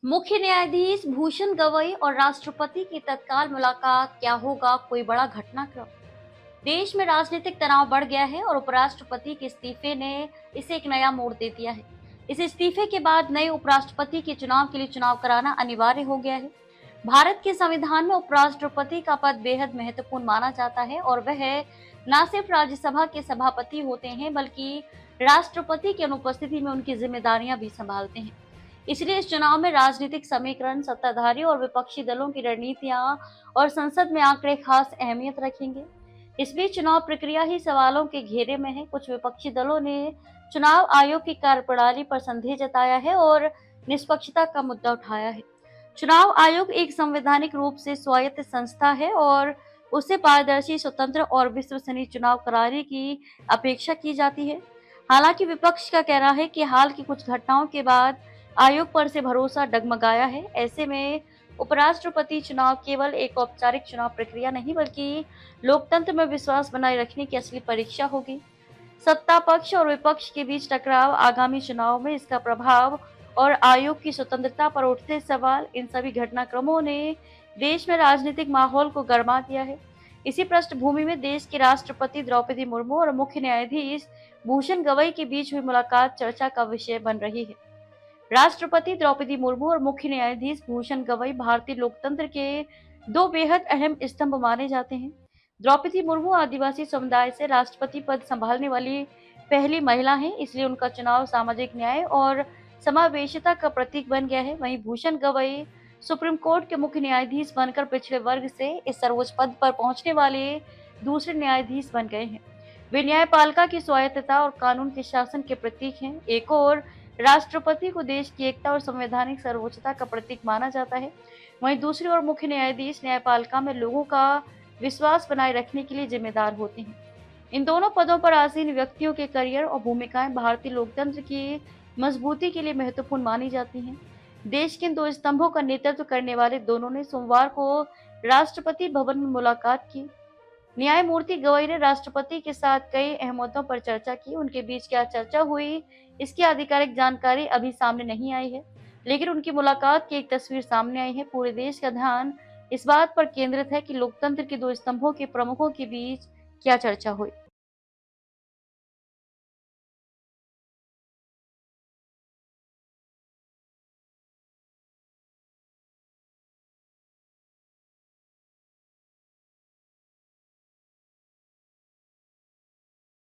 मुख्य न्यायाधीश भूषण गवई और राष्ट्रपति की तत्काल मुलाकात, क्या होगा कोई बड़ा घटनाक्रम? देश में राजनीतिक तनाव बढ़ गया है और उपराष्ट्रपति के इस्तीफे ने इसे एक नया मोड़ दे दिया है। इस इस्तीफे के बाद नए उपराष्ट्रपति के चुनाव के लिए चुनाव कराना अनिवार्य हो गया है। भारत के संविधान में उपराष्ट्रपति का पद बेहद महत्वपूर्ण माना जाता है और वह न सिर्फ राज्यसभा के सभापति होते हैं बल्कि राष्ट्रपति की अनुपस्थिति में उनकी जिम्मेदारियां भी संभालते हैं। इसलिए इस चुनाव में राजनीतिक समीकरण, सत्ताधारी और विपक्षी दलों की रणनीतियां और संसद में आंकड़े खास अहमियत रखेंगे। इस बीच चुनाव प्रक्रिया ही सवालों के घेरे में है। कुछ विपक्षी दलों ने चुनाव आयोग की कार्यप्रणाली पर संदेह जताया है और निष्पक्षता का मुद्दा उठाया है। चुनाव आयोग एक संवैधानिक रूप से स्वायत्त संस्था है और उससे पारदर्शी, स्वतंत्र और विश्वसनीय चुनाव कराने की अपेक्षा की जाती है। हालांकि विपक्ष का कहना है कि हाल की कुछ घटनाओं के बाद आयोग पर से भरोसा डगमगाया है। ऐसे में उपराष्ट्रपति चुनाव केवल एक औपचारिक चुनाव प्रक्रिया नहीं बल्कि लोकतंत्र में विश्वास बनाए रखने की असली परीक्षा होगी। सत्ता पक्ष और विपक्ष के बीच टकराव, आगामी चुनाव में इसका प्रभाव और आयोग की स्वतंत्रता पर उठते सवाल, इन सभी घटनाक्रमों ने देश में राजनीतिक माहौल को गरमा दिया है। इसी पृष्ठभूमि में देश की राष्ट्रपति द्रौपदी मुर्मू और मुख्य न्यायाधीश भूषण गवई के बीच हुई मुलाकात चर्चा का विषय बन रही है। राष्ट्रपति द्रौपदी मुर्मू और मुख्य न्यायाधीश भूषण गवई भारतीय लोकतंत्र के दो बेहद अहम स्तंभ माने जाते हैं। द्रौपदी मुर्मू आदिवासी समुदाय से राष्ट्रपति पद संभालने वाली पहली महिला हैं, इसलिए उनका चुनाव सामाजिक न्याय और समावेशिता का प्रतीक बन गया है। वहीं भूषण गवई सुप्रीम कोर्ट के मुख्य न्यायाधीश बनकर पिछड़े वर्ग से इस सर्वोच्च पद पर पहुंचने वाले दूसरे न्यायाधीश बन गए हैं। वे न्यायपालिका की स्वायत्तता और कानून के शासन के प्रतीक हैं। एक और राष्ट्रपति को देश की एकता और संवैधानिक सर्वोच्चता का प्रतीक माना जाता है, वहीं दूसरी ओर मुख्य न्यायाधीश न्यायपालिका में लोगों का विश्वास बनाए रखने के लिए जिम्मेदार होते हैं। इन दोनों पदों पर आसीन व्यक्तियों के करियर और भूमिकाएं भारतीय लोकतंत्र की मजबूती के लिए महत्वपूर्ण मानी जाती हैं। देश के इन दो स्तंभों का नेतृत्व करने वाले दोनों ने सोमवार को राष्ट्रपति भवन में मुलाकात की। न्यायमूर्ति गवई ने राष्ट्रपति के साथ कई अहम मुद्दों पर चर्चा की। उनके बीच क्या चर्चा हुई, इसकी आधिकारिक जानकारी अभी सामने नहीं आई है, लेकिन उनकी मुलाकात की एक तस्वीर सामने आई है। पूरे देश का ध्यान इस बात पर केंद्रित है कि लोकतंत्र के दो स्तंभों के प्रमुखों के बीच क्या चर्चा हुई।